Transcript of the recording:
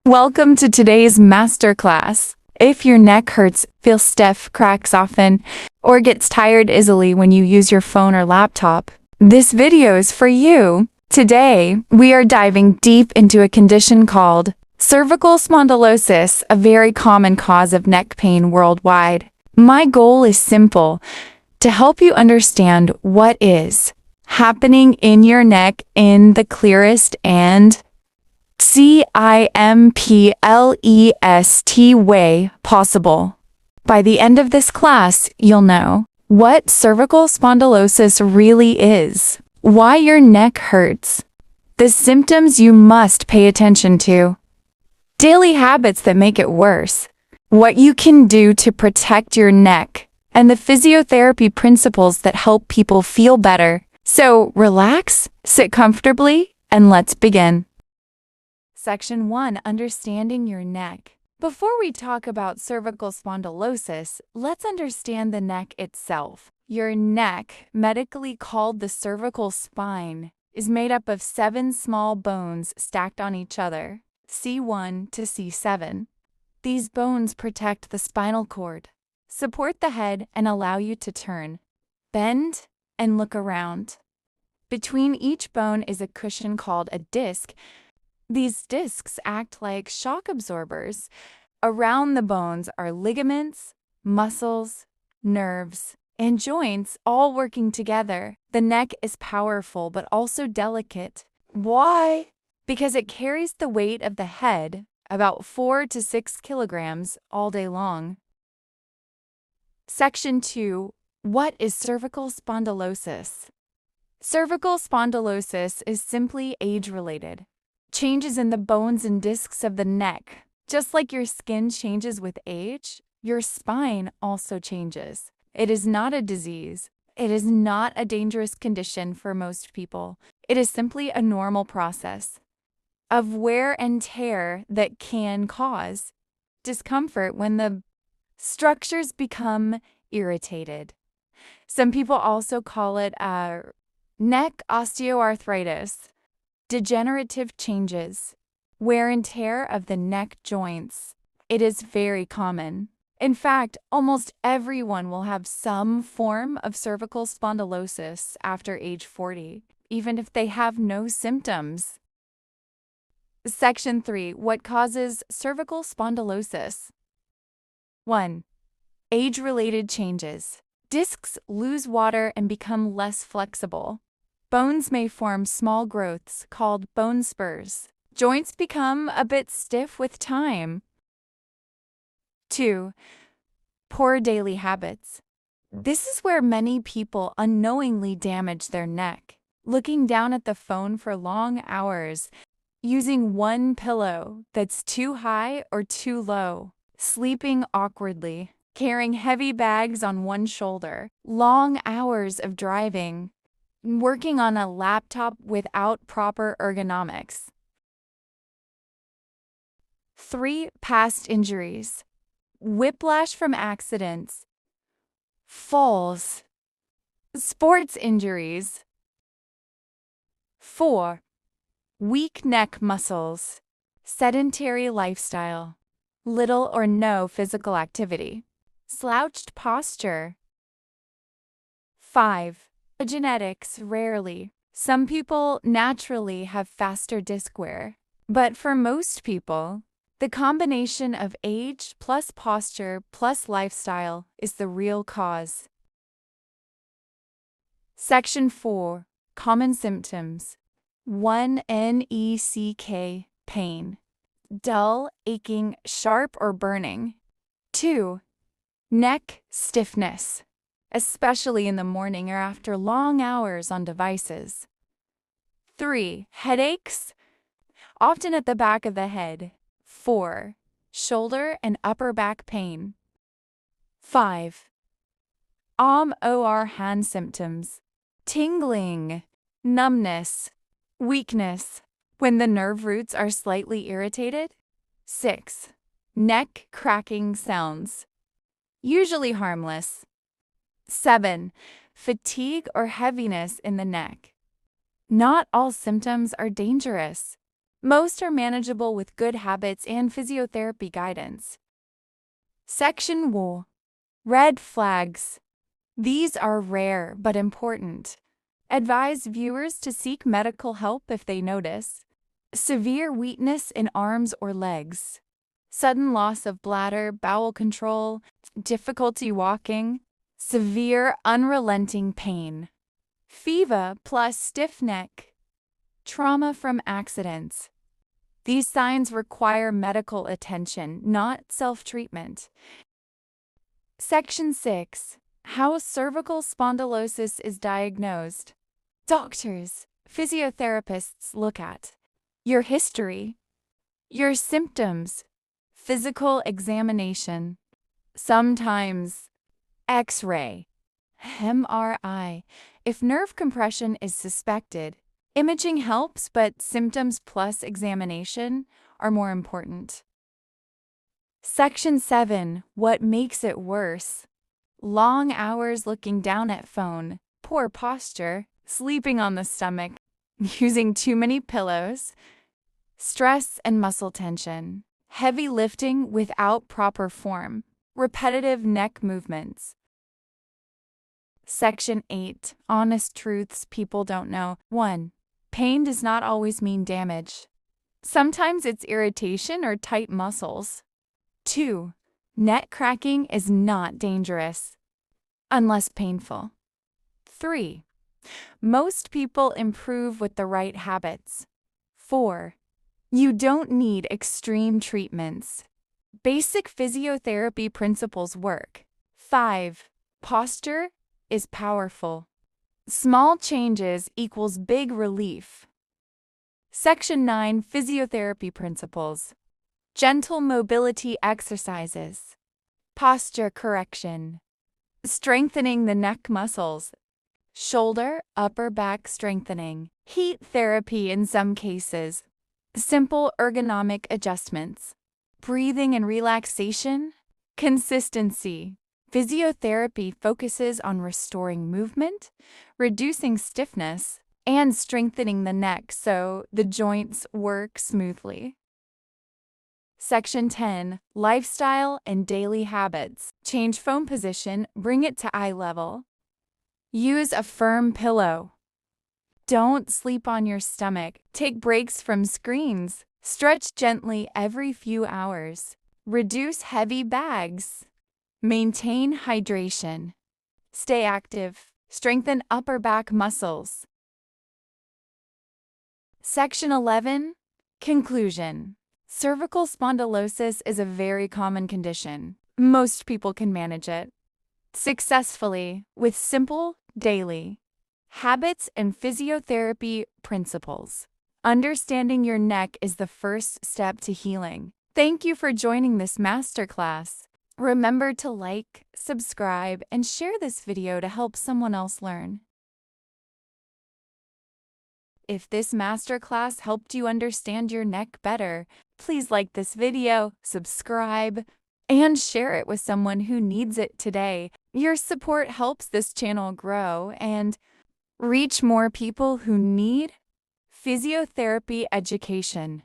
Welcome to today's Masterclass. If your neck hurts, feels stiff, cracks often, or gets tired easily when you use your phone or laptop, this video is for you. Today, we are diving deep into a condition called cervical spondylosis, a very common cause of neck pain worldwide. My goal is simple: to help you understand what is happening in your neck in the clearest and simplest way possible. By the end of this class, you'll know what cervical spondylosis really is, why your neck hurts, the symptoms you must pay attention to, daily habits that make it worse, what you can do to protect your neck, and the physiotherapy principles that help people feel better. So relax, sit comfortably, and let's begin. Section 1. Understanding your neck. Before we talk about cervical spondylosis, let's understand the neck itself. Your neck, medically called the cervical spine, is made up of 7 small bones stacked on each other, C1 to C7. These bones protect the spinal cord, support the head, and allow you to turn, bend, and look around. Between each bone is a cushion called a disc. These discs act like shock absorbers. Around the bones are ligaments, muscles, nerves, and joints all working together. The neck is powerful but also delicate. Why? Because it carries the weight of the head, about 4 to 6 kilograms, all day long. Section 2. What is cervical spondylosis? Cervical spondylosis is simply age-related. Changes in the bones and discs of the neck. Just like your skin changes with age, your spine also changes. It is not a disease. It is not a dangerous condition for most people. It is simply a normal process of wear and tear that can cause discomfort when the structures become irritated. Some people also call it neck osteoarthritis. Degenerative changes, wear and tear of the neck joints. It is very common. In fact, almost everyone will have some form of cervical spondylosis after age 40, even if they have no symptoms. Section 3. What causes cervical spondylosis? 1. Age-related changes. Discs lose water and become less flexible. Bones may form small growths called bone spurs. Joints become a bit stiff with time. 2. Poor daily habits. This is where many people unknowingly damage their neck. Looking down at the phone for long hours, using one pillow that's too high or too low, sleeping awkwardly, carrying heavy bags on one shoulder, long hours of driving, working on a laptop without proper ergonomics. 3. Past injuries. Whiplash from accidents, falls, sports injuries. 4. Weak neck muscles. Sedentary lifestyle. Little or no physical activity. Slouched posture. 5. Genetics. Rarely. Some people naturally have faster disc wear, but for most people, the combination of age plus posture plus lifestyle is the real cause. Section 4. Common symptoms. 1. Neck pain. Dull, aching, sharp, or burning. 2. Neck stiffness, especially in the morning or after long hours on devices. 3. Headaches, often at the back of the head. 4. Shoulder and upper back pain. 5. Or hand symptoms. Tingling, numbness, weakness, when the nerve roots are slightly irritated. 6. Neck cracking sounds, usually harmless. 7. Fatigue or heaviness in the neck. Not all symptoms are dangerous. Most are manageable with good habits and physiotherapy guidance. Section 1. Red flags. These are rare but important. Advise viewers to seek medical help if they notice severe weakness in arms or legs, sudden loss of bladder, bowel control, difficulty walking, severe unrelenting pain, fever plus stiff neck, trauma from accidents. These signs require medical attention, not self-treatment. Section 6. How cervical spondylosis is diagnosed. Doctors, physiotherapists look at your history, your symptoms, physical examination, sometimes X-ray, MRI. If nerve compression is suspected, imaging helps, but symptoms plus examination are more important. Section 7. What makes it worse? Long hours looking down at phone, poor posture, sleeping on the stomach, using too many pillows, stress and muscle tension, heavy lifting without proper form, repetitive neck movements. Section 8. Honest truths people don't know. 1. Pain does not always mean damage. Sometimes it's irritation or tight muscles. 2. Neck cracking is not dangerous, unless painful. 3. Most people improve with the right habits. 4. You don't need extreme treatments. Basic physiotherapy principles work. 5. Posture is powerful. Small changes equals big relief. Section 9. Physiotherapy principles. Gentle mobility exercises. Posture correction. Strengthening the neck muscles. Shoulder, upper back strengthening. Heat therapy in some cases. Simple ergonomic adjustments. Breathing and relaxation. Consistency. Physiotherapy focuses on restoring movement, reducing stiffness, and strengthening the neck so the joints work smoothly. Section 10. Lifestyle and daily habits. Change phone position, bring it to eye level. Use a firm pillow. Don't sleep on your stomach. Take breaks from screens. Stretch gently every few hours. Reduce heavy bags. Maintain hydration. Stay active. Strengthen upper back muscles. Section 11. Conclusion. Cervical spondylosis is a very common condition. Most people can manage it successfully with simple, daily habits and physiotherapy principles. Understanding your neck is the first step to healing. Thank you for joining this masterclass. Remember to like, subscribe, and share this video to help someone else learn. If this masterclass helped you understand your neck better, please like this video, subscribe, and share it with someone who needs it today. Your support helps this channel grow and reach more people who need physiotherapy education.